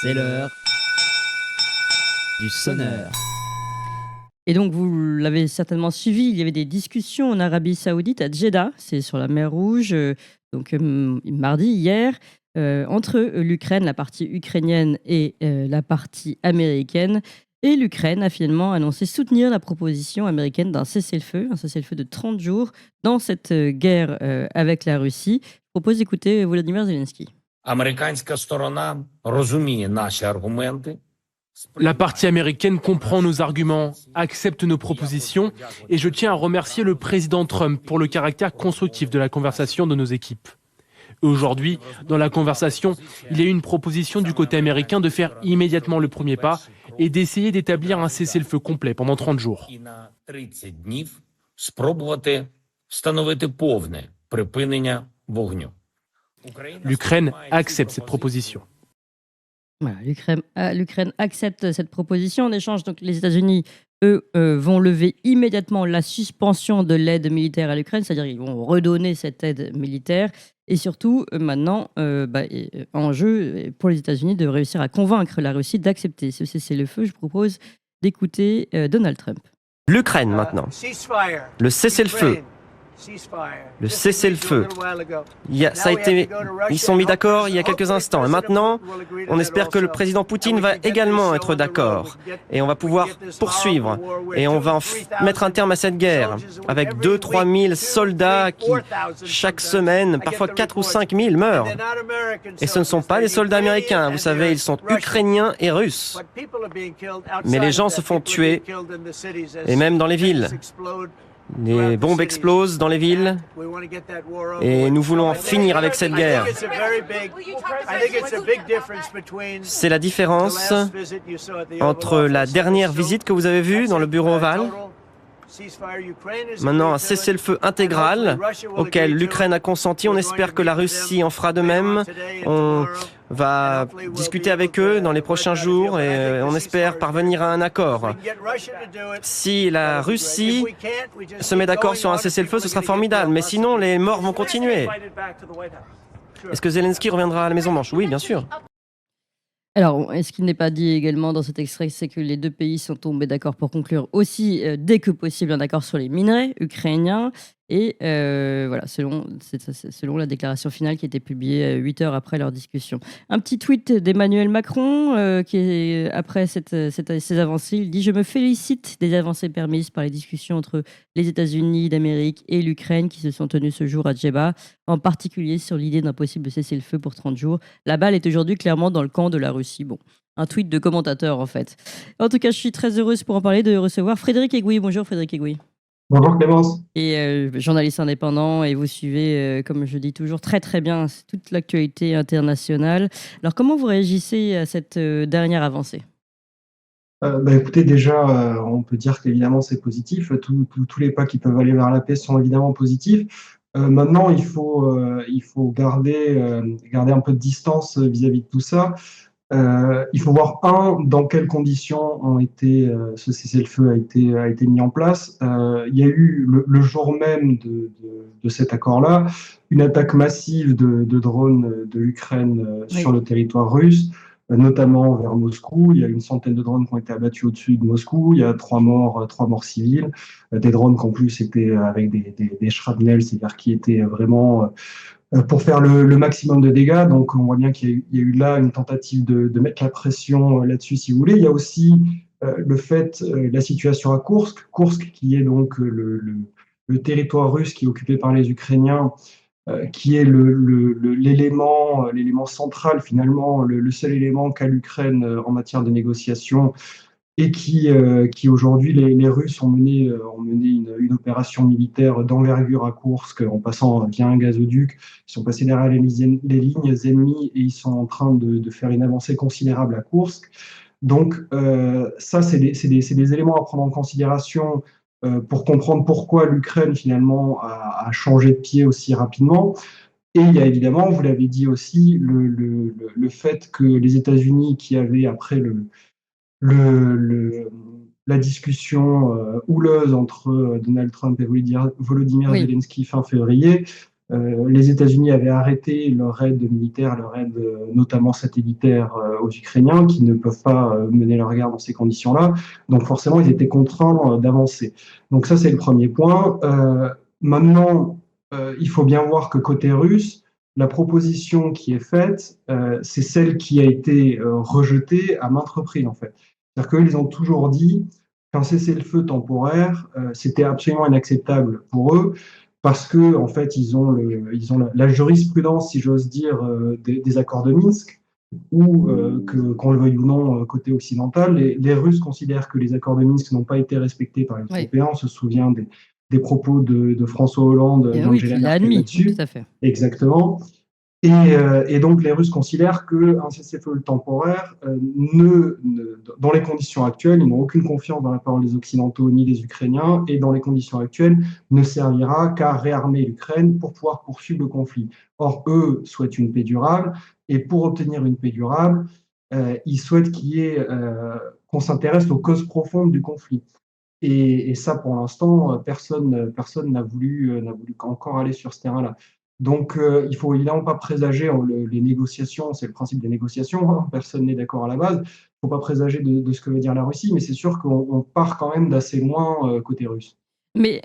C'est l'heure du sonneur. Et donc, vous l'avez certainement suivi, il y avait des discussions en Arabie Saoudite, à Jeddah, c'est sur la mer Rouge, mardi, hier, entre l'Ukraine, la partie ukrainienne et la partie américaine. Et l'Ukraine a finalement annoncé soutenir la proposition américaine d'un cessez-le-feu, un cessez-le-feu de 30 jours dans cette guerre avec la Russie. Je propose d'écouter Volodymyr Zelensky. Американська сторона розуміє наші аргументи. La partie américaine comprend nos arguments, accepte nos propositions et je tiens à remercier le président Trump pour le caractère constructif de la conversation de nos équipes. Et aujourd'hui, dans la conversation, il y a eu une proposition du côté américain de faire immédiatement le premier pas et d'essayer d'établir un cessez-le-feu complet pendant 30 jours. І на 30 днів спробувати встановити повне припинення вогню. L'Ukraine accepte cette proposition. Voilà, l'Ukraine accepte cette proposition. En échange, donc, les États-Unis, eux, vont lever immédiatement la suspension de l'aide militaire à l'Ukraine, c'est-à-dire qu'ils vont redonner cette aide militaire. Et surtout, maintenant, en jeu pour les États-Unis de réussir à convaincre la Russie d'accepter ce cessez-le-feu. Je propose d'écouter Donald Trump. L'Ukraine maintenant. Le cessez-le-feu. Le cessez-le-feu. Ils sont mis d'accord il y a quelques instants. Et maintenant, on espère que le président Poutine va également être d'accord. Et on va pouvoir poursuivre. Et on va mettre un terme à cette guerre. Avec 2-3 000 soldats qui, chaque semaine, parfois 4 ou 5 000 meurent. Et ce ne sont pas des soldats américains. Vous savez, ils sont ukrainiens et russes. Mais les gens se font tuer. Et même dans les villes. Les bombes explosent dans les villes et nous voulons en finir avec cette guerre. C'est la différence entre la dernière visite que vous avez vue dans le bureau ovale. Maintenant, un cessez-le-feu intégral auquel l'Ukraine a consenti. On espère que la Russie en fera de même. On va discuter avec eux dans les prochains jours et on espère parvenir à un accord. Si la Russie se met d'accord sur un cessez-le-feu, ce sera formidable. Mais sinon, les morts vont continuer. Est-ce que Zelensky reviendra à la Maison-Blanche? Oui, bien sûr. Alors, ce qu'il n'est pas dit également dans cet extrait, c'est que les deux pays sont tombés d'accord pour conclure aussi, dès que possible, un accord sur les minerais ukrainiens. Et voilà, selon la déclaration finale qui a été publiée 8 heures après leur discussion. Un petit tweet d'Emmanuel Macron qui est après ces avancées. Il dit « Je me félicite des avancées permises par les discussions entre les États-Unis d'Amérique et l'Ukraine qui se sont tenues ce jour à Jeddah, en particulier sur l'idée d'un possible cessez-le-feu pour 30 jours. La balle est aujourd'hui clairement dans le camp de la Russie. » Bon, un tweet de commentateur en fait. En tout cas, je suis très heureuse pour en parler de recevoir Frédéric Egouy. Bonjour Frédéric Egouy. Bonjour Clémence. Et journaliste indépendant, et vous suivez, comme je dis toujours, très très bien toute l'actualité internationale. Alors comment vous réagissez à cette dernière avancée ? Écoutez, déjà, on peut dire qu'évidemment c'est positif. Tous les pas qui peuvent aller vers la paix sont évidemment positifs. Maintenant, il faut garder un peu de distance vis-à-vis de tout ça. Il faut voir, dans quelles conditions ce cessez-le-feu a été mis en place. Il y a eu, le jour même de cet accord-là, une attaque massive de drones de l'Ukraine sur le territoire russe, notamment vers Moscou. Il y a une centaine de drones qui ont été abattus au-dessus de Moscou. Il y a 3 morts civils. Des drones qui en plus étaient avec des shrapnels, c'est-à-dire qui étaient vraiment pour faire le maximum de dégâts. Donc on voit bien qu'il y a eu là une tentative de mettre la pression là-dessus, si vous voulez. Il y a aussi la situation à Koursk qui est donc le territoire russe qui est occupé par les Ukrainiens, qui est l'élément central finalement, le seul élément qu'a l'Ukraine en matière de négociation, et qui aujourd'hui, les Russes ont mené une opération militaire d'envergure à Koursk en passant via un gazoduc. Ils sont passés derrière les lignes ennemies et ils sont en train de faire une avancée considérable à Koursk. Donc ça, c'est des éléments à prendre en considération pour comprendre pourquoi l'Ukraine finalement a changé de pied aussi rapidement. Et il y a évidemment, vous l'avez dit aussi, le fait que les États-Unis, qui avaient après la discussion houleuse entre Donald Trump et Volodymyr Zelensky fin février, Les États-Unis avaient arrêté leur aide militaire, leur aide notamment satellitaire aux Ukrainiens, qui ne peuvent pas mener leur guerre dans ces conditions-là. Donc forcément, ils étaient contraints d'avancer. Donc ça, c'est le premier point. Maintenant, il faut bien voir que côté russe, la proposition qui est faite, c'est celle qui a été rejetée à maintes reprises, en fait. C'est-à-dire qu'ils ont toujours dit qu'un cessez-le-feu temporaire, c'était absolument inacceptable pour eux, parce que en fait, ils ont la jurisprudence, si j'ose dire, des accords de Minsk, ou qu'on le veuille ou non, côté occidental, les Russes considèrent que les accords de Minsk n'ont pas été respectés par les Oui. Européens. On se souvient des propos de François Hollande, Et oui, d'Angela qu'il a Merkel admis, là-dessus. tout à fait. Exactement. Et donc les Russes considèrent qu'un cessez-le-feu temporaire, dans les conditions actuelles, ils n'ont aucune confiance dans la parole des Occidentaux ni des Ukrainiens, et dans les conditions actuelles, ne servira qu'à réarmer l'Ukraine pour pouvoir poursuivre le conflit. Or, eux souhaitent une paix durable, et pour obtenir une paix durable, ils souhaitent qu'on s'intéresse aux causes profondes du conflit. Et ça, pour l'instant, personne n'a voulu encore aller sur ce terrain-là. Donc, il faut évidemment pas présager les négociations, c'est le principe des négociations, hein, personne n'est d'accord à la base. Il ne faut pas présager de ce que veut dire la Russie, mais c'est sûr qu'on part quand même d'assez loin côté russe. Mais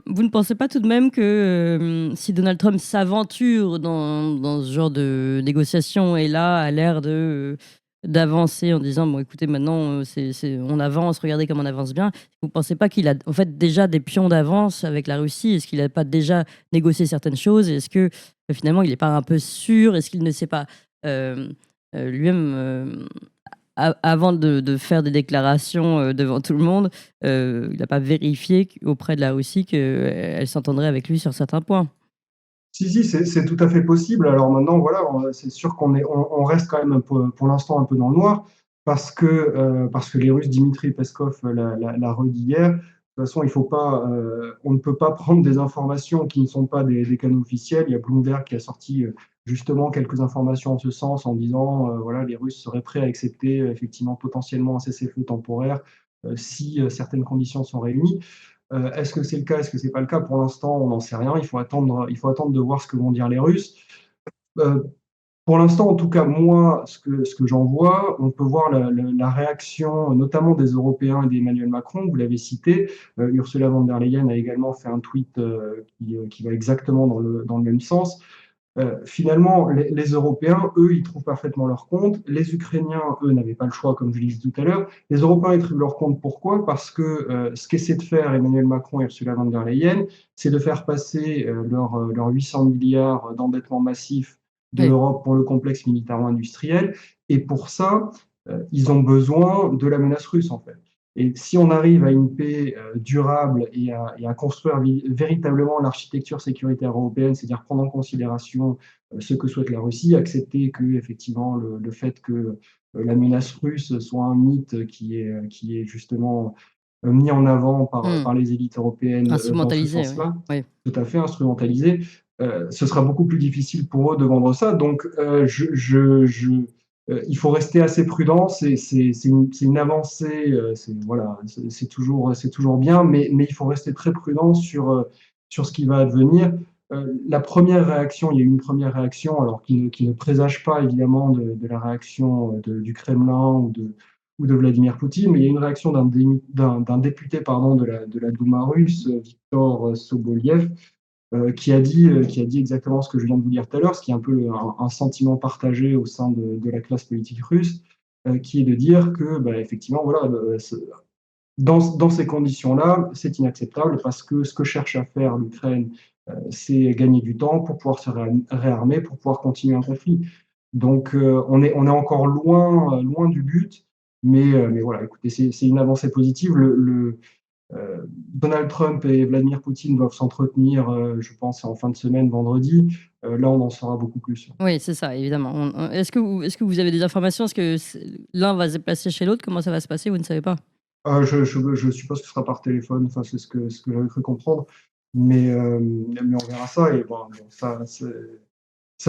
vous ne pensez pas tout de même que si Donald Trump s'aventure dans ce genre de négociation et là a l'air d'avancer en disant bon écoutez maintenant on avance, regardez comme on avance bien, vous ne pensez pas qu'il a en fait déjà des pions d'avance avec la Russie? Est-ce qu'il n'a pas déjà négocié certaines choses? Est-ce que finalement il n'est pas un peu sûr? Est-ce qu'il ne sait pas lui-même avant de faire des déclarations devant tout le monde, il n'a pas vérifié auprès de la Russie qu'elle s'entendrait avec lui sur certains points? Si, c'est tout à fait possible. Alors maintenant, voilà, c'est sûr on reste quand même un peu, pour l'instant un peu dans le noir, parce que les Russes, Dmitri Peskov l'a redit hier. De toute façon, on ne peut pas prendre des informations qui ne sont pas des canaux officiels. Il y a Bloomberg qui a sorti justement quelques informations en ce sens, en disant voilà, les Russes seraient prêts à accepter effectivement potentiellement un cessez-le-feu temporaire si certaines conditions sont réunies. Est-ce que c'est le cas? Est-ce que c'est pas le cas? Pour l'instant, on n'en sait rien. Il faut attendre de voir ce que vont dire les Russes. Euh, pour l'instant, en tout cas, moi, ce que j'en vois, on peut voir la réaction, notamment des Européens et d'Emmanuel Macron. Vous l'avez cité. Ursula von der Leyen a également fait un tweet qui va exactement dans le même sens. Finalement, les Européens, eux, ils trouvent parfaitement leur compte. Les Ukrainiens, eux, n'avaient pas le choix, comme je l'ai dit tout à l'heure. Les Européens, ils trouvent leur compte. Pourquoi? Parce que ce qu'essaient de faire Emmanuel Macron et Ursula von der Leyen, c'est de faire passer leurs 800 milliards d'endettement massif de Oui. l'Europe pour le complexe militaro-industriel. Et pour ça, ils ont besoin de la menace russe, en fait. Et si on arrive à une paix durable et à construire véritablement l'architecture sécuritaire européenne, c'est-à-dire prendre en considération ce que souhaite la Russie, accepter que effectivement le fait que la menace russe soit un mythe qui est justement mis en avant par les élites européennes dans ce Instrumentalisé, sens-là, oui. tout à fait instrumentalisé, ce sera beaucoup plus difficile pour eux de vendre ça. Donc, il faut rester assez prudent. C'est une avancée. Voilà, c'est toujours bien, mais il faut rester très prudent sur ce qui va advenir. La première réaction, il y a eu une première réaction, alors qui ne présage pas évidemment de la réaction du Kremlin ou de Vladimir Poutine, mais il y a une réaction d'un député de la Douma russe, Viktor Soboliev, qui a dit exactement ce que je viens de vous dire tout à l'heure, ce qui est un peu un sentiment partagé au sein de la classe politique russe, qui est de dire que, effectivement, voilà, dans ces conditions-là, c'est inacceptable parce que ce que cherche à faire l'Ukraine, c'est gagner du temps pour pouvoir se réarmer, pour pouvoir continuer un conflit. Donc, on est encore loin du but, mais voilà, écoutez, c'est une avancée positive. Donald Trump et Vladimir Poutine doivent s'entretenir, je pense, en fin de semaine, vendredi. Là, on en saura beaucoup plus. Oui, c'est ça, évidemment. Est-ce que vous avez des informations? Est-ce que l'un va se déplacer chez l'autre? Comment ça va se passer? Vous ne savez pas? Je suppose que ce sera par téléphone, enfin, c'est ce que j'avais cru comprendre, mais on verra ça. Et bon, ça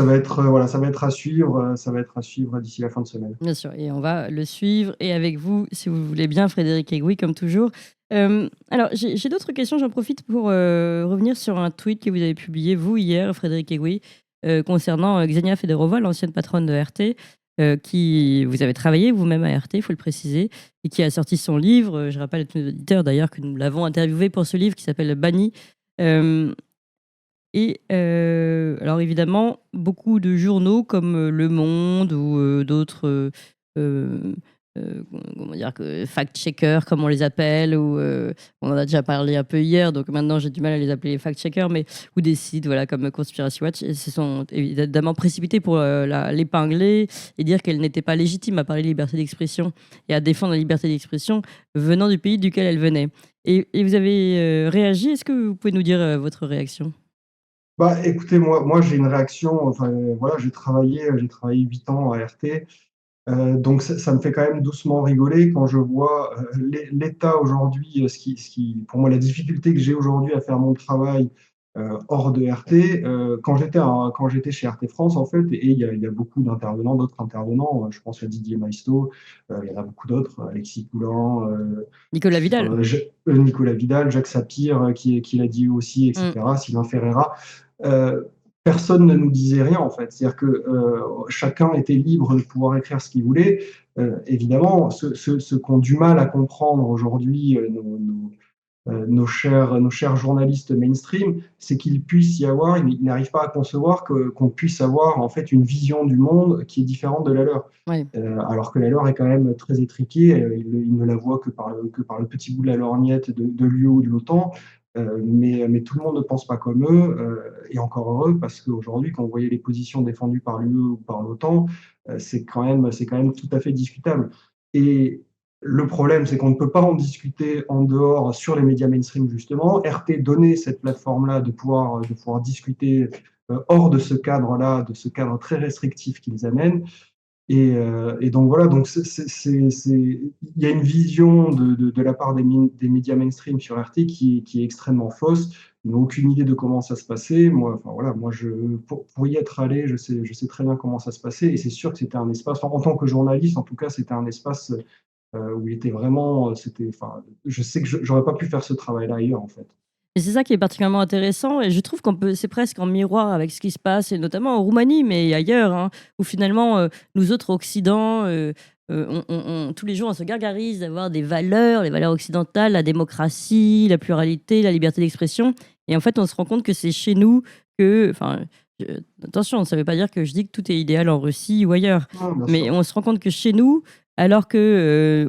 va être voilà, ça va être à suivre d'ici la fin de semaine. Bien sûr, et on va le suivre et avec vous, si vous voulez bien, Frédéric Aiguille, comme toujours. Alors, j'ai d'autres questions. J'en profite pour revenir sur un tweet que vous avez publié, vous, hier, Frédéric Egui, concernant Xenia Federova, l'ancienne patronne de RT, qui vous avez travaillé vous-même à RT, il faut le préciser, et qui a sorti son livre. Je rappelle à tous nos auditeurs d'ailleurs que nous l'avons interviewé pour ce livre qui s'appelle Banni. Alors évidemment, beaucoup de journaux comme Le Monde ou d'autres comment dire, fact-checkers, comme on les appelle, ou on en a déjà parlé un peu hier, donc maintenant j'ai du mal à les appeler fact-checkers, mais ou des sites voilà, comme Conspiracy Watch, et se sont évidemment précipités pour l'épingler et dire qu'elle n'était pas légitime à parler de liberté d'expression et à défendre la liberté d'expression venant du pays duquel elle venait. Et vous avez réagi, est-ce que vous pouvez nous dire votre réaction? Bah, écoutez, moi j'ai une réaction, enfin, voilà, j'ai travaillé 8 ans à RT, donc ça me fait quand même doucement rigoler quand je vois, l'état aujourd'hui, pour moi, la difficulté que j'ai aujourd'hui à faire mon travail, hors de RT, quand j'étais chez RT France, en fait, et il y a beaucoup d'intervenants, d'autres intervenants, je pense à Didier Maisto, il y en a beaucoup d'autres, Alexis Coulan, Nicolas Vidal. Nicolas Vidal, Jacques Sapir, qui l'a dit aussi, et cetera, Sylvain Ferreira. Personne ne nous disait rien, en fait. C'est-à-dire que chacun était libre de pouvoir écrire ce qu'il voulait. Évidemment, ceux qui ont du mal à comprendre aujourd'hui, nos chers journalistes mainstream, c'est qu'il puisse y avoir, ils n'arrivent pas à concevoir qu'on puisse avoir en fait une vision du monde qui est différente de la leur. Ouais. Alors que la leur est quand même très étriquée, ils ne la voient que par le petit bout de la lorgnette de l'UE ou de l'OTAN. Mais tout le monde ne pense pas comme eux, et encore heureux, parce qu'aujourd'hui, quand vous voyez les positions défendues par l'UE ou par l'OTAN, c'est quand même tout à fait discutable. Et le problème, c'est qu'on ne peut pas en discuter en dehors sur les médias mainstream, justement. RT donnait cette plateforme-là de pouvoir discuter hors de ce cadre-là, de ce cadre très restrictif qu'ils amènent. Et donc voilà, donc il y a une vision de la part des médias mainstream sur RT qui est extrêmement fausse. Ils n'ont aucune idée de comment ça se passait. Moi, enfin voilà, pour y être allé, je sais très bien comment ça se passait. Et c'est sûr que c'était un espace, en tant que journaliste, en tout cas, c'était un espace où il était vraiment, enfin, je sais que j'aurais pas pu faire ce travail-là ailleurs, en fait. Et c'est ça qui est particulièrement intéressant, et je trouve c'est presque en miroir avec ce qui se passe, et notamment en Roumanie, mais ailleurs, hein, où finalement, nous autres Occidents, tous les jours, on se gargarise d'avoir des valeurs, les valeurs occidentales, la démocratie, la pluralité, la liberté d'expression, et en fait, on se rend compte que c'est chez nous que, enfin, attention, ça ne veut pas dire que je dis que tout est idéal en Russie ou ailleurs, Non, bien mais sûr. on se rend compte que chez nous, alors que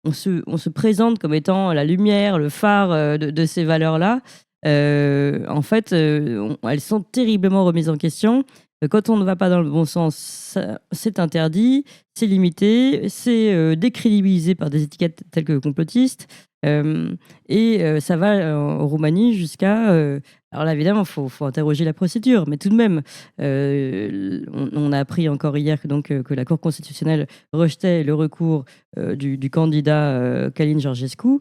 on se présente comme étant la lumière, le phare de ces valeurs-là, en fait, elles sont terriblement remises en question. Quand on ne va pas dans le bon sens, c'est interdit, c'est limité, c'est décrédibilisé par des étiquettes telles que complotiste. Ça va en Roumanie jusqu'à... alors là, évidemment, il faut interroger la procédure, mais tout de même, on a appris encore hier que la Cour constitutionnelle rejetait le recours du candidat Călin Georgescu,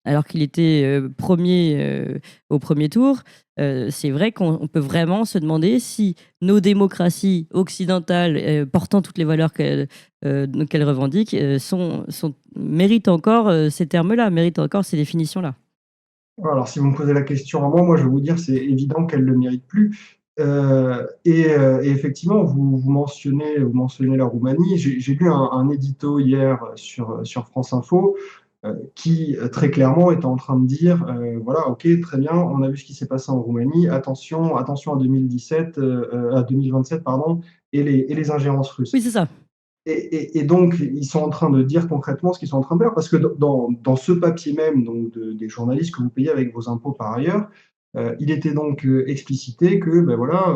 alors qu'il était premier au premier tour. C'est vrai qu'on peut vraiment se demander si nos démocraties occidentales, portant toutes les valeurs qu'elles revendiquent, méritent encore ces termes-là, méritent encore ces définitions-là. Alors, si vous me posez la question à moi, je vais vous dire, c'est évident qu'elle ne le mérite plus. Et effectivement, vous mentionnez la Roumanie. J'ai lu un édito hier sur France Info qui très clairement est en train de dire, voilà, ok, très bien, on a vu ce qui s'est passé en Roumanie, attention à 2017, à 2027, pardon, et les ingérences russes. Oui, c'est ça. Et donc, ils sont en train de dire concrètement ce qu'ils sont en train de faire, parce que dans ce papier même, donc des journalistes que vous payez avec vos impôts par ailleurs, il était donc explicité que, ben voilà,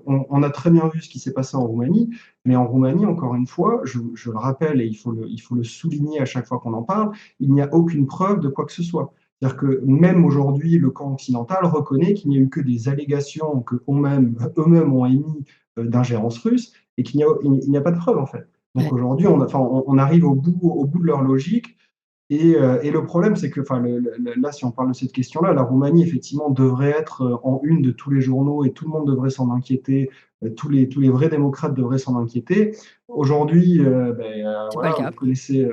on a très bien vu ce qui s'est passé en Roumanie, mais en Roumanie, encore une fois, je le rappelle et il faut le souligner à chaque fois qu'on en parle, il n'y a aucune preuve de quoi que ce soit. C'est-à-dire que même aujourd'hui, le camp occidental reconnaît qu'il n'y a eu que des allégations que eux-mêmes ont émis d'ingérence russe et qu'il n'y a pas de preuve, en fait. Donc Ouais. aujourd'hui, on arrive au bout de leur logique. Et le problème, c'est que, là, si on parle de cette question-là, la Roumanie, effectivement, devrait être en une de tous les journaux et tout le monde devrait s'en inquiéter. Tous les vrais démocrates devraient s'en inquiéter. Aujourd'hui, C'est pas le cas. vous connaissez,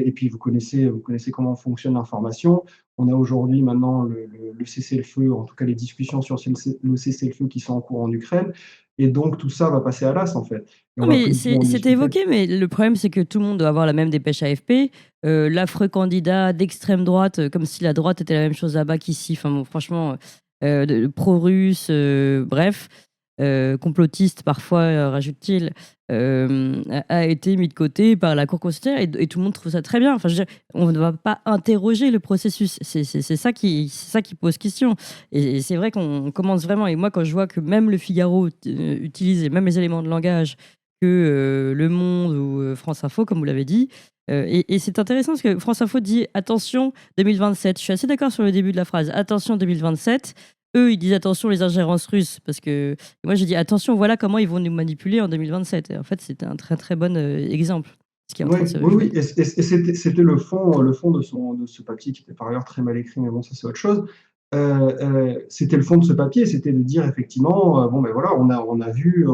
et puis vous connaissez comment fonctionne l'information. On a aujourd'hui maintenant le cessez-le-feu, en tout cas les discussions sur le cessez-le-feu qui sont en cours en Ukraine. Et donc tout ça va passer à l'as, en fait. Et on Non, va mais plus pouvoir en c'était discuter. évoqué, mais le problème, c'est que tout le monde doit avoir la même dépêche AFP. L'affreux candidat d'extrême droite, comme si la droite était la même chose là-bas qu'ici. Enfin, bon, franchement, pro-russe, bref, complotiste parfois, rajoute-t-il, a été mis de côté par la Cour constitutionnelle et tout le monde trouve ça très bien. Enfin, je veux dire, on ne va pas interroger le processus. C'est ça qui pose question. Et c'est vrai qu'on commence vraiment. Et moi, quand je vois que même le Figaro utilise les mêmes éléments de langage que Le Monde ou France Info, comme vous l'avez dit. Et c'est intéressant parce que France Info dit attention 2027. Je suis assez d'accord sur le début de la phrase. Attention 2027. Eux, ils disent attention les ingérences russes parce que moi j'ai dit attention, voilà comment ils vont nous manipuler en 2027. Et en fait, c'était un très très bon exemple. Ce qui est en train Oui, de se oui, jouer. oui. Et c'était le fond de ce papier qui était par ailleurs très mal écrit, mais bon, ça c'est autre chose. C'était le fond de ce papier, c'était de dire effectivement, bon ben voilà, on a vu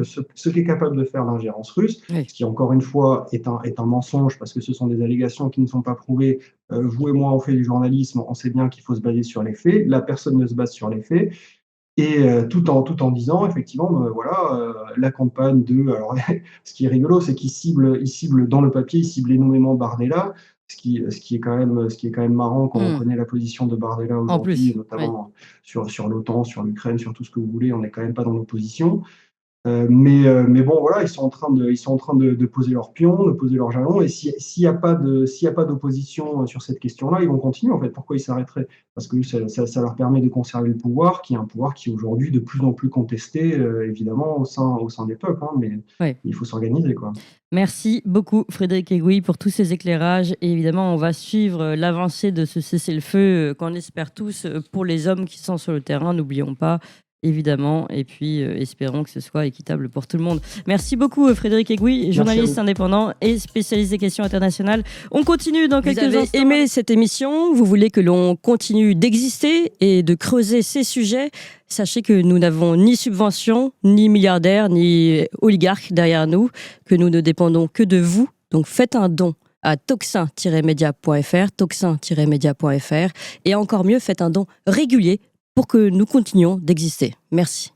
ce qu'est capable de faire l'ingérence russe, Oui. ce qui encore une fois est un mensonge parce que ce sont des allégations qui ne sont pas prouvées. Vous et moi, on fait du journalisme, on sait bien qu'il faut se baser sur les faits. La personne ne se base sur les faits. Et tout en disant effectivement, voilà, la campagne de. Alors, ce qui est rigolo, c'est qu'il cible dans le papier, il cible énormément Bardella, ce qui est quand même marrant quand on Hmm. connaît la position de Bardella En aujourd'hui, plus, et oui. notamment sur l'OTAN, sur l'Ukraine, sur tout ce que vous voulez. On n'est quand même pas dans l'opposition. Mais bon, voilà, ils sont en train de poser leurs pions, de poser leurs jalons. Et s'il n'y a pas d'opposition sur cette question-là, ils vont continuer. En fait, pourquoi ils s'arrêteraient? Parce que ça leur permet de conserver le pouvoir, qui est un pouvoir qui est aujourd'hui de plus en plus contesté, évidemment, au sein des peuples. Mais Oui. il faut s'organiser, quoi. Merci beaucoup Frédéric Egouy pour tous ces éclairages. Et évidemment, on va suivre l'avancée de ce cessez-le-feu qu'on espère tous pour les hommes qui sont sur le terrain. N'oublions pas, évidemment. Et puis, espérons que ce soit équitable pour tout le monde. Merci beaucoup Frédéric Egouy, journaliste indépendant et spécialiste des questions internationales. On continue dans quelques instants. Vous avez aimé cette émission? Vous voulez que l'on continue d'exister et de creuser ces sujets? Sachez que nous n'avons ni subvention, ni milliardaires, ni oligarques derrière nous, que nous ne dépendons que de vous. Donc faites un don à toxin-media.fr, toxin-media.fr, et encore mieux, faites un don régulier pour que nous continuions d'exister. Merci.